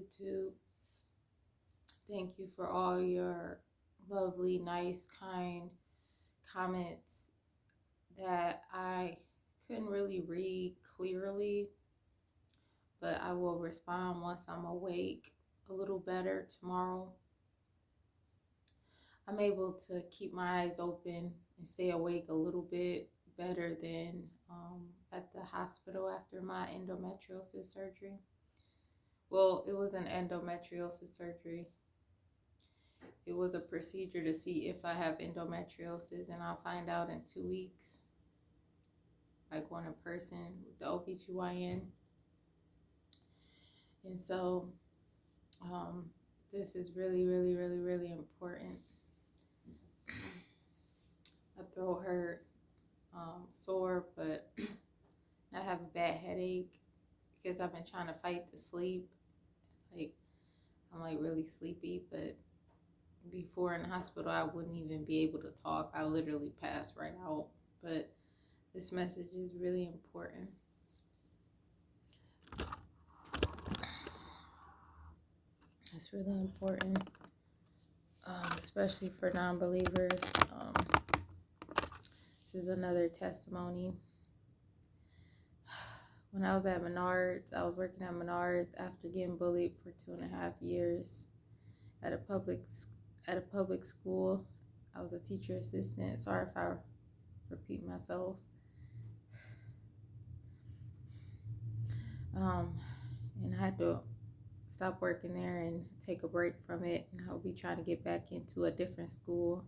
YouTube. Thank you for all your lovely, nice, kind comments that I couldn't really read clearly, but I will respond once I'm awake a little better tomorrow. I'm able to keep my eyes open and stay awake a little bit better than at the hospital after my endometriosis surgery. Well, it was an endometriosis surgery. It was a procedure to see if I have endometriosis, and I'll find out in 2 weeks, like on a person with the OBGYN. And so this is really, really, really, really important. My throat hurt, sore, but I have a bad headache because I've been trying to fight to sleep. Like, I'm like really sleepy, but before in the hospital, I wouldn't even be able to talk. I literally passed right out. But this message is really important. It's really important, especially for non-believers. This is another testimony. When I was at Menards, I was working at Menards after getting bullied for 2.5 years at a public school. I was a teacher assistant. Sorry if I repeat myself. And I had to stop working there and take a break from it, and I'll be trying to get back into a different school,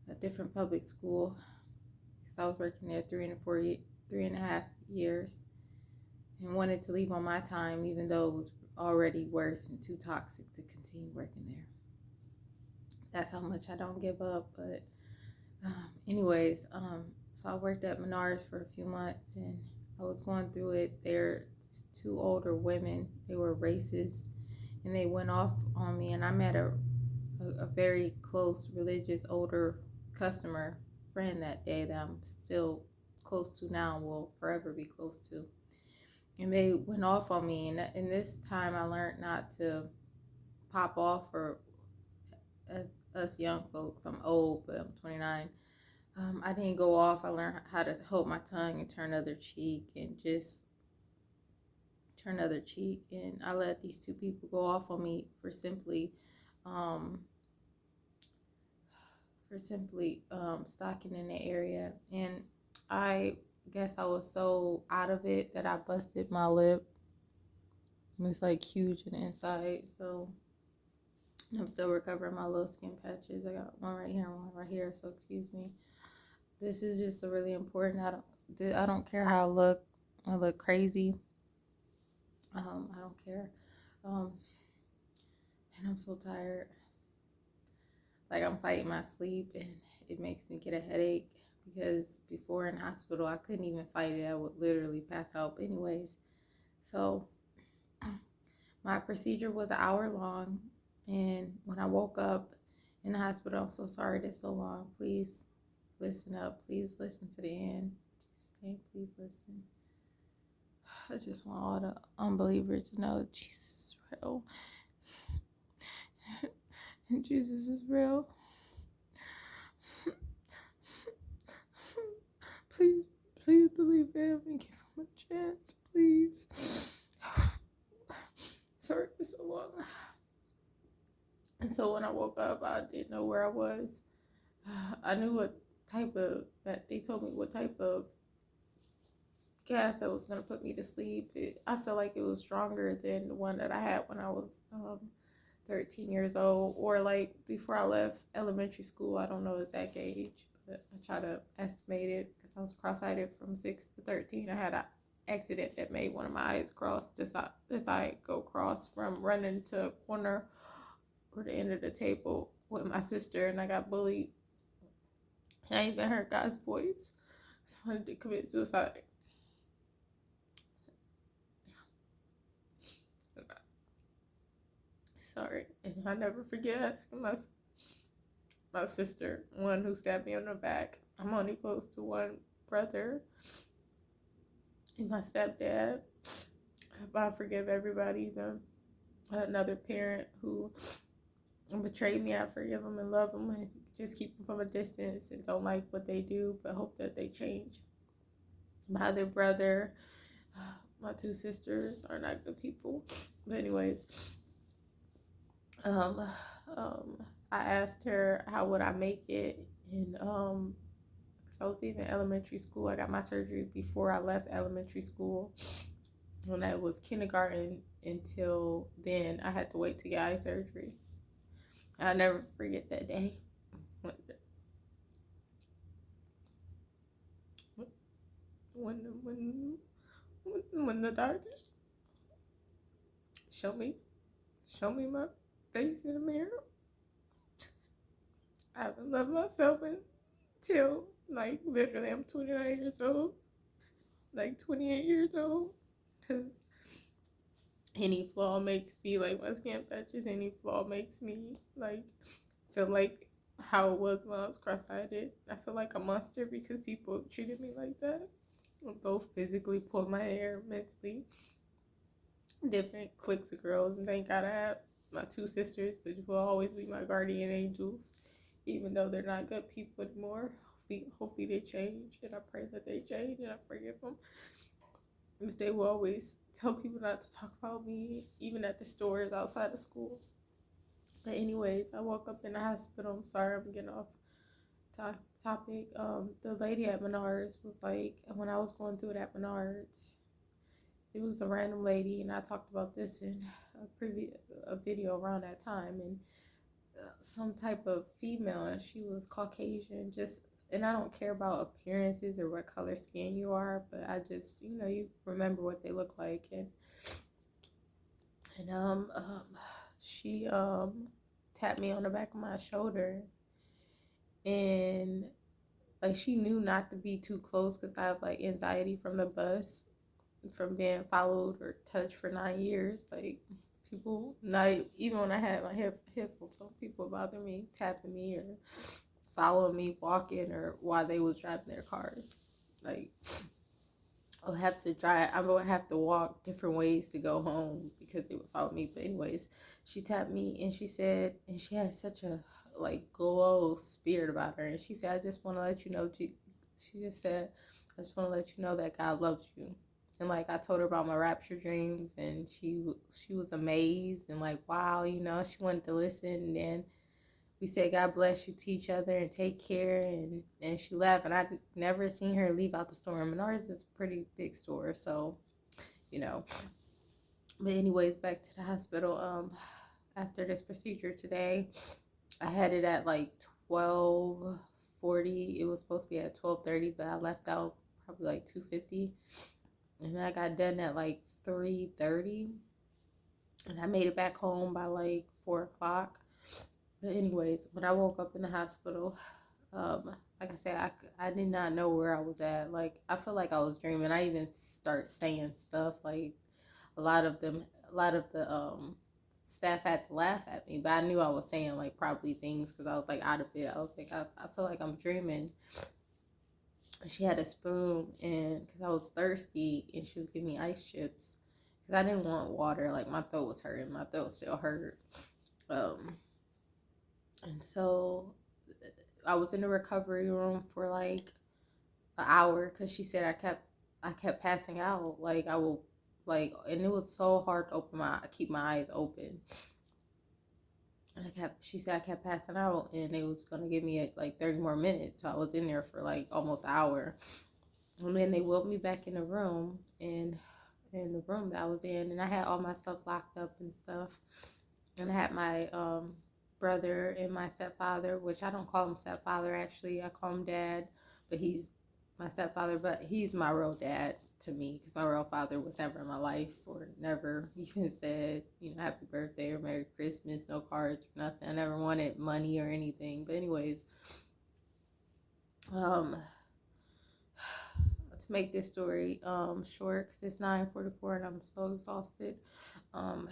a different public school, because I was working there 3.5 years, and wanted to leave on my time, even though it was already worse and too toxic to continue working there. That's how much I don't give up. But anyways, so I worked at Menards for a few months, and I was going through it. They're two older women. They were racist, and they went off on me. And I met a very close, religious, older customer friend that day that I'm still close to now, will forever be close to. And they went off on me. And in this time, I learned not to pop off for us young folks. I'm old, but I'm 29. I didn't go off. I learned how to hold my tongue and turn other cheek, and just turn other cheek. And I let these two people go off on me for simply stalking in the area. And I guess I was so out of it that I busted my lip. It's like huge in the inside. So I'm still recovering my little skin patches. I got one right here and one right here. So excuse me. This is just a really important. I don't care how I look. I look crazy. I don't care. And I'm so tired. Like, I'm fighting my sleep, and it makes me get a headache, because before in hospital I couldn't even fight it. I would literally pass out. But anyways, so my procedure was an hour long, and when I woke up in the hospital, I'm so sorry that's so long. Please listen up. Please listen to the end. Just stay. Please listen. I just want all the unbelievers to know that Jesus is real. And Jesus is real. Please believe him and give him a chance, please. Sorry, it's so long. And so when I woke up, I didn't know where I was. I knew they told me what type of gas that was going to put me to sleep. I felt like it was stronger than the one that I had when I was 13 years old, or like before I left elementary school. I don't know the exact age, but I try to estimate it because I was cross-eyed from 6 to 13. I had an accident that made one of my eyes cross. This eye go cross from running to a corner or the end of the table with my sister, and I got bullied. And I even heard God's voice. So I wanted to commit suicide. Sorry. And I never forget asking my sister, one who stabbed me on the back. I'm only close to one brother and my stepdad. But I forgive everybody, even another parent who betrayed me. I forgive them and love them and just keep them from a distance and don't like what they do, but hope that they change. My other brother, my two sisters are not good people. But anyways, um, I asked her how would I make it, and because I was even in elementary school, I got my surgery before I left elementary school. When I was kindergarten until then, I had to wait to get eye surgery. I'll never forget that day when when when when the doctors show me my face in the mirror. I haven't loved myself until like literally I'm 29 years old, like 28 years old, because any flaw makes me like my skin patches. Any flaw makes me like feel like how it was when I was cross-eyed. I feel like a monster because people treated me like that. Both physically pulled my hair, mentally, different cliques of girls, and thank God I have my two sisters, which will always be my guardian angels, even though they're not good people anymore. Hopefully they change, and I pray that they change, and I forgive them. If they will always tell people not to talk about me, even at the stores outside of school. But anyways, I woke up in the hospital. I'm sorry, I'm getting off topic. The lady at Menards was like, when I was going through it at Menards, it was a random lady, and I talked about this in a video around that time, and some type of female, and she was Caucasian. Just, and I don't care about appearances or what color skin you are, but I just, you remember what they look like, and she tapped me on the back of my shoulder, and like she knew not to be too close because I have like anxiety from the bus, from being followed or touched for 9 years. Like people, not even when I had my headphones on, people bother me, tapping me or following me walking or while they was driving their cars. Like I would have to drive. I would have to walk different ways to go home because they would follow me. But anyways, she tapped me and she said, and she had such a like glow spirit about her. And she said, "I just want to let you know." She just said, "I just want to let you know that God loves you." And like I told her about my rapture dreams, and she was amazed and like, wow, she wanted to listen. And then we said God bless you to each other and take care, and she left, and I never seen her leave out the store. And Menards is a pretty big store, so you know. But anyways, back to the hospital. After this procedure today, I had it at like 12:40. It was supposed to be at 12:30, but I left out probably like 2:50, and I got done at like 3:30, and I made it back home by like 4 o'clock. But anyways, when I woke up in the hospital, like I said, I did not know where I was at. Like I feel like I was dreaming. I even start saying stuff like a lot of the staff had to laugh at me, but I knew I was saying like probably things because I was like out of it. I was like, I feel like I'm dreaming. She had a spoon, and because I was thirsty, and she was giving me ice chips because I didn't want water. Like my throat was hurting. My throat still hurt. And so I was in the recovery room for like an hour because she said I kept passing out. Like I will like, and it was so hard to keep my eyes open. And she said I kept passing out, and it was gonna give me like 30 more minutes. So I was in there for like almost an hour, and then they wheeled me back in the room, and in the room that I was in, and I had all my stuff locked up and stuff, and I had my brother and my stepfather, which I don't call him stepfather actually, I call him dad, but he's my stepfather, but he's my real dad to me because my real father was never in my life or never even said, happy birthday or Merry Christmas, no cards or nothing. I never wanted money or anything. But anyways, to make this story short, because it's 9:44 and I'm so exhausted. I'm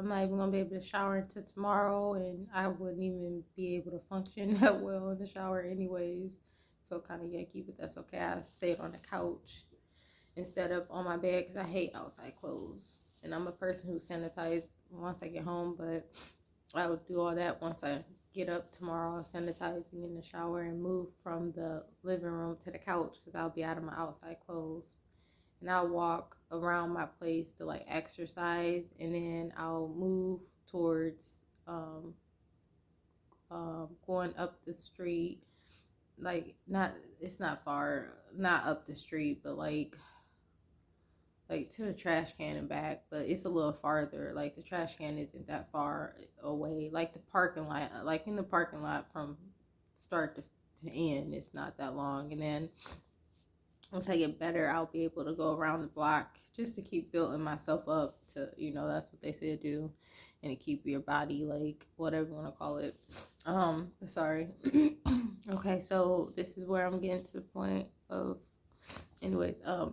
not even gonna be able to shower until tomorrow, and I wouldn't even be able to function that well in the shower anyways. Feel kind of yucky, but that's okay. I stayed on the couch instead of on my bed because I hate outside clothes. And I'm a person who sanitizes once I get home, but I will do all that once I get up tomorrow. I'll sanitize and get in the shower and move from the living room to the couch because I'll be out of my outside clothes. And I'll walk around my place to like exercise, and then I'll move towards going up the street. Like not, it's not far, not up the street, but like to the trash can and back, but it's a little farther. Like the trash can isn't that far away. Like the parking lot, like in the parking lot from start to end, it's not that long. And then once I get better, I'll be able to go around the block just to keep building myself up to, that's what they say to do. And to keep your body, like, whatever you want to call it. Sorry. Okay, so this is where I'm getting to the point of, anyways, I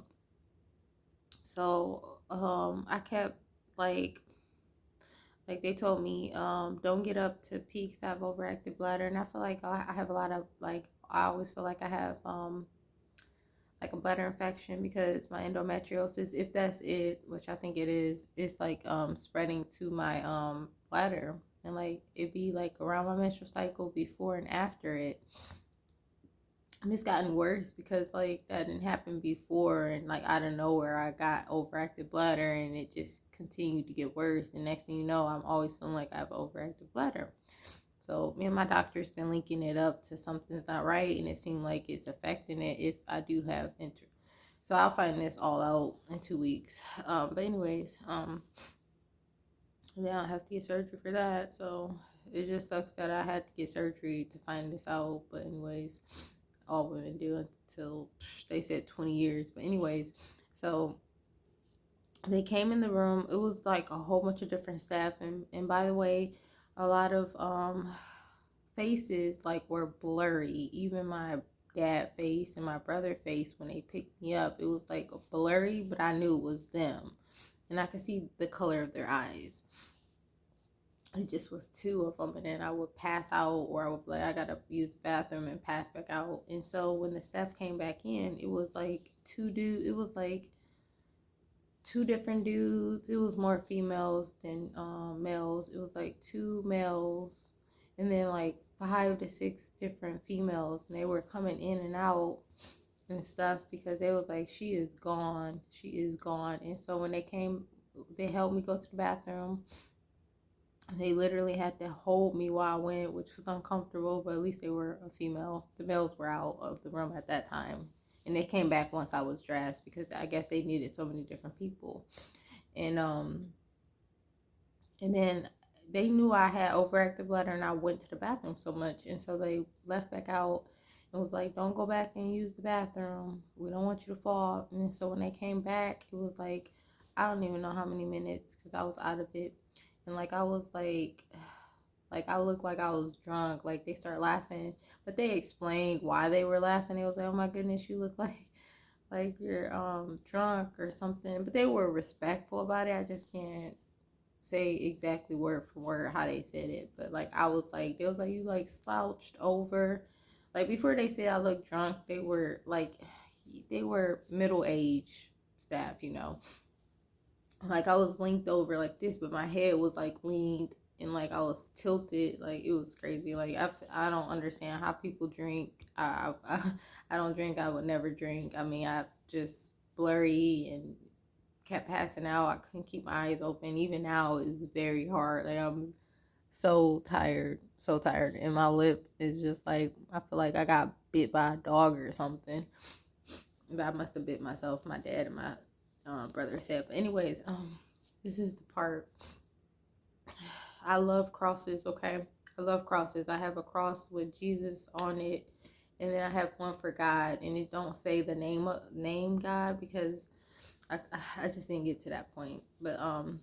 kept, like they told me, don't get up to pee 'cause I have overactive bladder. And I feel like I have a lot of, like, I always feel like I have, like a bladder infection because my endometriosis, if that's it, which I think it is, it's like spreading to my bladder, and like it be like around my menstrual cycle, before and after it. And it's gotten worse because like that didn't happen before, and like out of nowhere I got overactive bladder, and it just continued to get worse. The next thing you know, I'm always feeling like I have overactive bladder. So me and my doctor's been linking it up to something's not right, and it seemed like it's affecting it if I do have So I'll find this all out in 2 weeks. But anyways, then I'll have to get surgery for that. So it just sucks that I had to get surgery to find this out. But anyways, all women do until they said 20 years. But anyways, so they came in the room. It was like a whole bunch of different staff, and by the way, a lot of faces like were blurry. Even my dad face and my brother face, when they picked me up, it was like blurry, but I knew it was them, and I could see the color of their eyes. It just was two of them, and then I would pass out, or I would be like, I gotta use the bathroom, and pass back out. And so when the staff came back in, it was like it was like two different dudes. It was more females than males. It was like two males, and then like 5 to 6 different females, and they were coming in and out and stuff because they was like, she is gone, she is gone. And so when they came, they helped me go to the bathroom. They literally had to hold me while I went, which was uncomfortable, but at least they were a female. The males were out of the room at that time, and they came back once I was dressed because I guess they needed so many different people. And then they knew I had overactive bladder, and I went to the bathroom so much, and so they left back out and was like, don't go back and use the bathroom, we don't want you to fall. And so when they came back, it was like, I don't even know how many minutes because I was out of it. And like I was like I looked like I was drunk. Like they started laughing, but they explained why they were laughing. It was like, oh my goodness, you look like you're drunk or something. But they were respectful about it. I just can't say exactly word for word how they said it. But like I was like, they was like, you like slouched over. Like before they said I looked drunk, they were middle age staff, Like I was linked over like this, but my head was like leaned, and like I was tilted. Like it was crazy. Like I don't understand how people drink. I don't drink. I would never drink. I mean, I just blurry and kept passing out. I couldn't keep my eyes open. Even now it's very hard. Like I'm so tired, so tired. And my lip is just like, I feel like I got bit by a dog or something. But I must have bit myself. My dad and my brother said. But anyways, this is the part. I love crosses. Okay, I love crosses. I have a cross with Jesus on it, and then I have one for God, and it don't say the name God because I just didn't get to that point. But on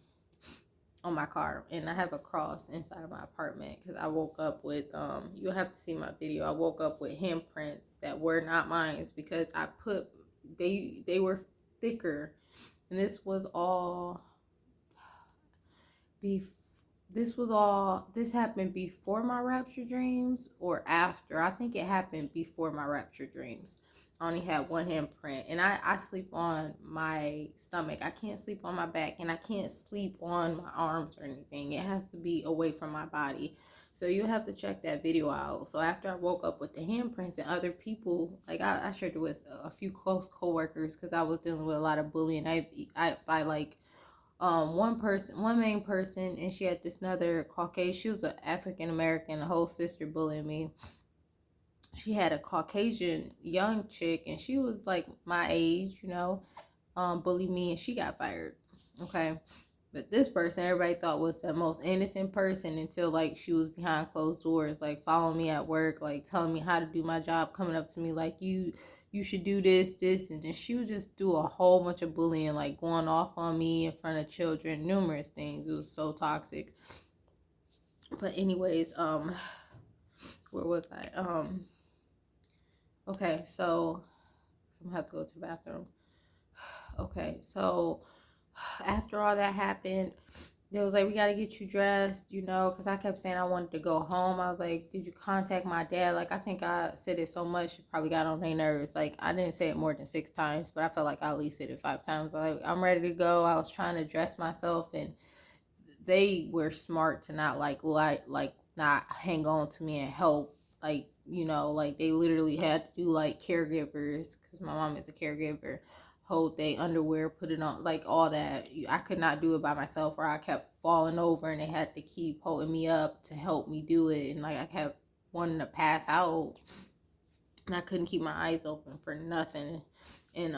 my car, and I have a cross inside of my apartment because I woke up with you'll have to see my video. I woke up with handprints that were not mine because I put they were thicker, and this was all this happened before my rapture dreams or after. I think it happened before my rapture dreams. I only had one handprint, and I sleep on my stomach. I can't sleep on my back, and I can't sleep on my arms or anything. It has to be away from my body. So you have to check that video out. So after I woke up with the handprints and other people, like I shared it with a few close coworkers because I was dealing with a lot of bullying. By like one main person, and she had this another Caucasian. She was an African American. The whole sister bullying me. She had a Caucasian young chick, and she was like my age, bullied me, and she got fired. Okay. But this person, everybody thought was the most innocent person until like she was behind closed doors, like following me at work, like telling me how to do my job, coming up to me like you should do this, and then she would just do a whole bunch of bullying, like going off on me in front of children, numerous things. It was so toxic. But anyways, where was I? Okay, so I'm gonna have to go to the bathroom. Okay, so after all that happened, they was like, we got to get you dressed, because I kept saying I wanted to go home. I was like, did you contact my dad? Like, I think I said it so much, it probably got on their nerves. Like, I didn't say it more than 6 times, but I felt like I at least said it 5 times. Like, I'm ready to go. I was trying to dress myself, and they were smart to not like not hang on to me and help. Like, like they literally had to do like caregivers, because my mom is a caregiver, hold their underwear, put it on, like all that. I could not do it by myself, or I kept falling over, and they had to keep holding me up to help me do it. And like I kept wanting to pass out, and I couldn't keep my eyes open for nothing. And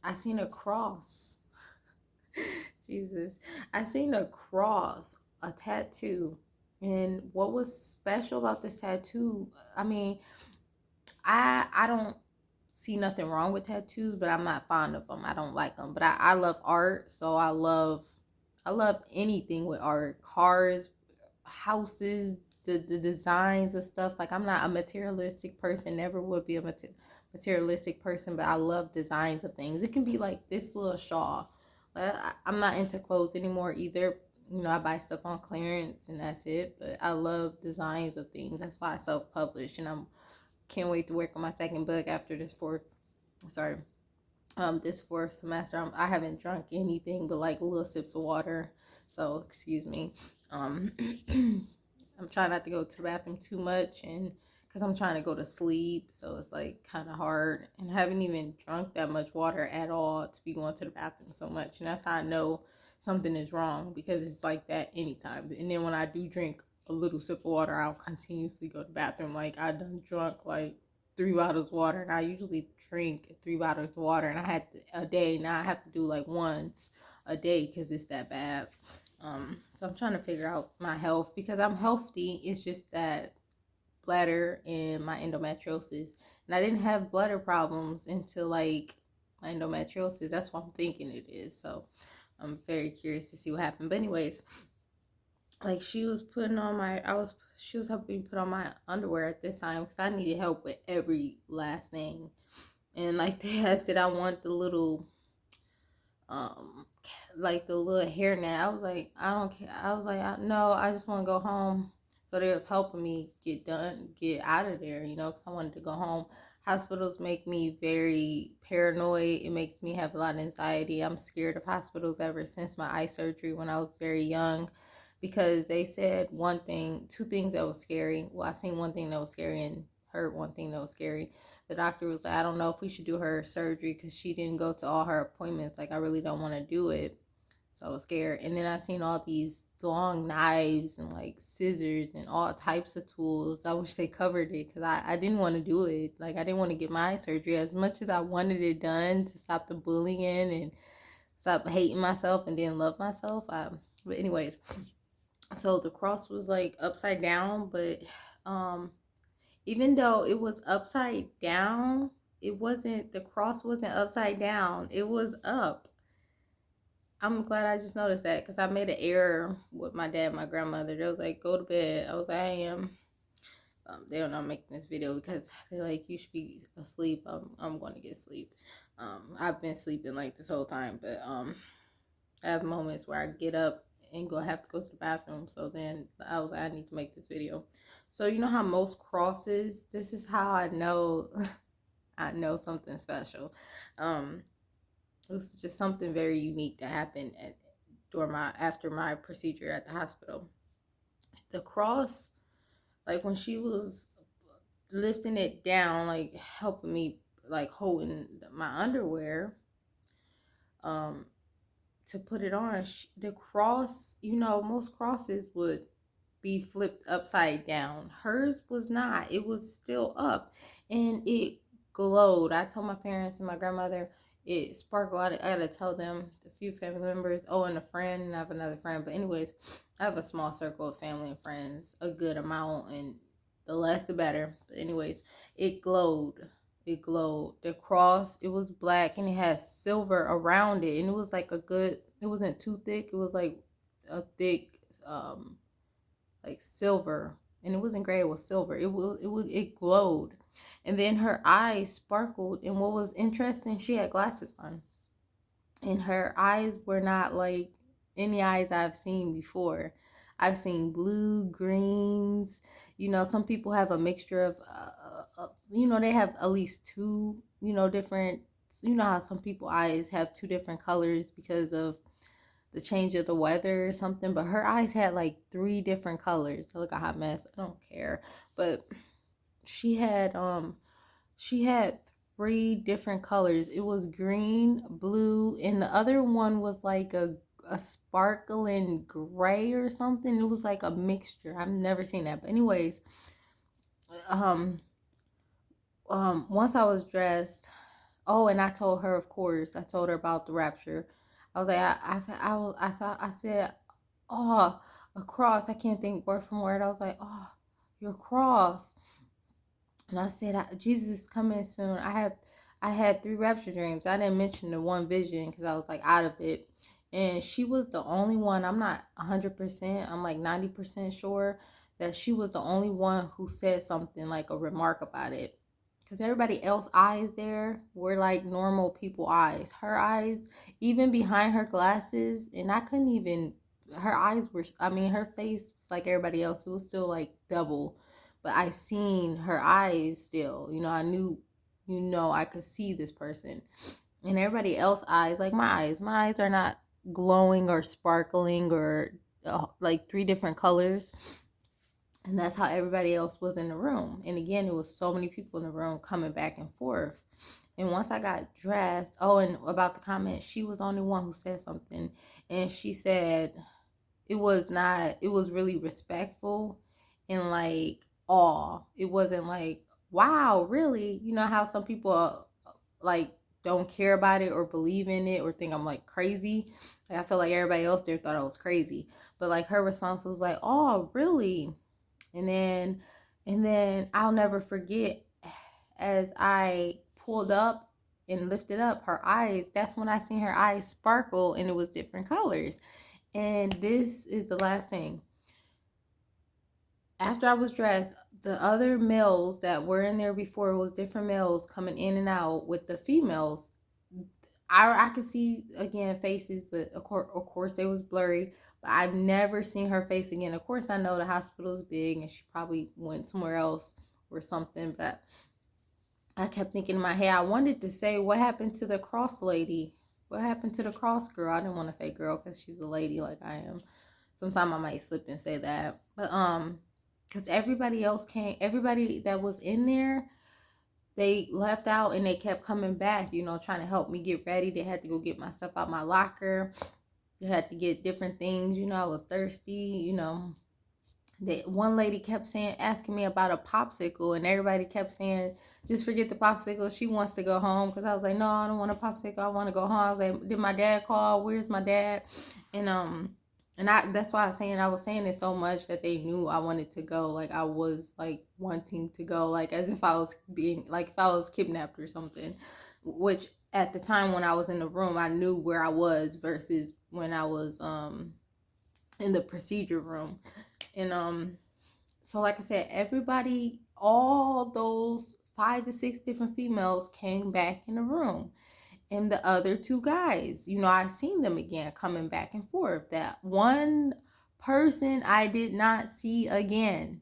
I seen a cross. Jesus. I seen a cross, a tattoo. And what was special about this tattoo, I mean, I don't see nothing wrong with tattoos, but I'm not fond of them. I don't like them. But I love art, so I love anything with art. Cars, houses, the designs and stuff. Like, I'm not a materialistic person, never would be a materialistic person, but I love designs of things. It can be like this little shawl. I'm not into clothes anymore either. I buy stuff on clearance and that's it. But I love designs of things. That's why I self-publish, and I'm can't wait to work on my second book after this fourth semester. I haven't drunk anything but like little sips of water. So excuse me. Um, I'm trying not to go to the bathroom too much, and because I'm trying to go to sleep, so it's like kind of hard. And I haven't even drunk that much water at all to be going to the bathroom so much, and that's how I know something is wrong, because it's like that anytime. And then when I do drink a little sip of water, I'll continuously go to the bathroom. Like, I done drunk like 3 bottles of water, and I usually drink 3 bottles of water, and I had a day. Now I have to do like once a day because it's that bad. So I'm trying to figure out my health, because I'm healthy. It's just that bladder and my endometriosis, and I didn't have bladder problems until like my endometriosis. That's what I'm thinking it is. So I'm very curious to see what happened. But anyways, like she was helping me put on my underwear at this time, because I needed help with every last thing. And like they asked, did I want the little um like the little hairnet. I was like, I don't care. I was like, no, I just want to go home. So they was helping me get out of there, because I wanted to go home. Hospitals make me very paranoid. It makes me have a lot of anxiety. I'm scared of hospitals ever since my eye surgery when I was very young, because they said two things that was scary. Well, I seen one thing that was scary and heard one thing that was scary. The doctor was like, I don't know if we should do her surgery because she didn't go to all her appointments. Like, I really don't want to do it. So I was scared. And then I seen all these long knives and like scissors and all types of tools. I wish they covered it, because I didn't want to do it. Like, I didn't want to get my surgery. As much as I wanted it done to stop the bullying and stop hating myself and then love myself. But anyways, so the cross was like upside down, but even though it was upside down, the cross wasn't upside down. It was up. I'm glad I just noticed that, because I made an error with my dad and my grandmother. They was like, go to bed. I was like, I am. They are not making this video because they're like, you should be asleep. I'm going to get sleep. I've been sleeping like this whole time, but I have moments where I get up and go have to go to the bathroom. So then I was like, I need to make this video. So you know how most crosses, this is how I know I know something special. It was just something very unique that happened during my after my procedure at the hospital. The cross, like when she was lifting it down, like helping me, like holding my underwear, um, to put it on. The cross, you know, most crosses would be flipped upside down. Hers was not. It was still up, and it glowed. I told my parents and my grandmother it sparkled. I gotta tell them, a few family members. Oh, and a friend, and I have another friend. But anyways, I have a small circle of family and friends, a good amount, and the less the better. But anyways, it glowed. It glowed. The cross, it was black and it had silver around it, and it was like a good. It wasn't too thick. It was like a thick, like silver, and it wasn't gray. It was silver. It glowed, and then her eyes sparkled. And what was interesting, she had glasses on, and her eyes were not like any eyes I've seen before. I've seen blue, greens. You know, some people have a mixture of, you know, they have at least two, you know, different. You know how some people eyes have two different colors because of the change of the weather or something. But her eyes had like three different colors. I look a hot mess. I don't care. But she had she had three different colors. It was green, blue, and the other one was like a sparkling gray or something. It was like a mixture. I've never seen that. But anyways, um once I was dressed, oh, and I told her, of course, I told her about the rapture. I was like, I said, oh, a cross. I can't think word from word. I was like, oh, your cross. And I said, Jesus is coming soon. I had three rapture dreams. I didn't mention the one vision because I was like out of it. And she was the only one. I'm not 100%. I'm like 90% sure that she was the only one who said something like a remark about it. Because everybody else eyes there were like normal people eyes. Her eyes, even behind her glasses, and I couldn't even, her eyes were, I mean, her face was like everybody else. It was still like double. But I seen her eyes still. You know, I knew, you know, I could see this person. And everybody else eyes, like my eyes are not glowing or sparkling or like three different colors. And that's how everybody else was in the room. And again, it was so many people in the room coming back and forth. And once I got dressed, oh, and about the comment, she was the only one who said something. And she said it was not, it was really respectful and like awe. It wasn't like, wow, really? You know how some people like don't care about it or believe in it or think I'm like crazy. Like I feel like everybody else there thought I was crazy. But like her response was like, oh, really? And then I'll never forget, as I pulled up and lifted up her eyes, that's when I seen her eyes sparkle and it was different colors. And this is the last thing. After I was dressed, the other males that were in there before, was different males coming in and out with the females. I could see again faces, but of course they was blurry. But I've never seen her face again. Of course, I know the hospital is big and she probably went somewhere else or something. But I kept thinking in my head, I wanted to say, what happened to the cross lady? What happened to the cross girl? I didn't want to say girl because she's a lady like I am. Sometimes I might slip and say that. But because everybody else came, everybody that was in there, they left out and they kept coming back, you know, trying to help me get ready. They had to go get my stuff out my locker. They had to get different things. You know, I was thirsty, you know. One lady kept saying, asking me about a popsicle, and everybody kept saying, just forget the popsicle. She wants to go home. Because I was like, no, I don't want a popsicle. I want to go home. I was like, did my dad call? Where's my dad? And that's why I was saying it so much that they knew I wanted to go. Like I was like wanting to go, like as if I was being, like if I was kidnapped or something. Which at the time when I was in the room, I knew where I was versus when I was in the procedure room. And so like I said, everybody, all those 5 to 6 different females came back in the room. and the other two guys. I seen them again coming back and forth. That one person I did not see again.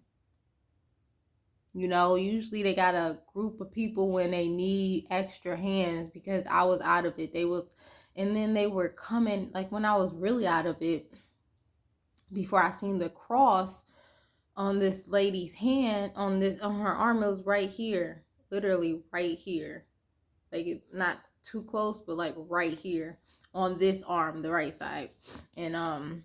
Usually they got a group of people when they need extra hands because I was out of it. And then they were coming, like when I was really out of it, before I seen the cross on this lady's hand, on her arm, it was right here, literally right here, like not too close, but like right here on this arm, the right side. And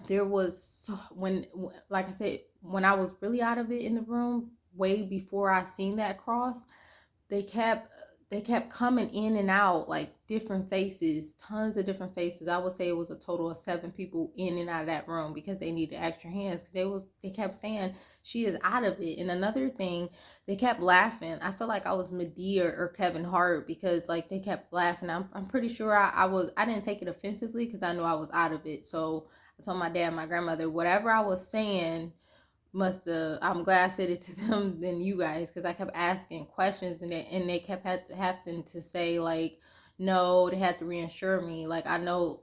there was when, like I said, when I was really out of it in the room, way before I seen that cross, they kept coming in and out, like different faces, tons of different faces. I would say it was a total of 7 people in and out of that room because they needed extra hands, because they kept saying she is out of it. And another thing, they kept laughing. I feel like I was Medea or Kevin Hart, because like they kept laughing. I'm pretty sure I didn't take it offensively because I knew I was out of it. So I told my dad and my grandmother, whatever I was saying, I'm glad I said it to them than you guys, because I kept asking questions, and they kept having to say, like, no, they had to reassure me, like, I know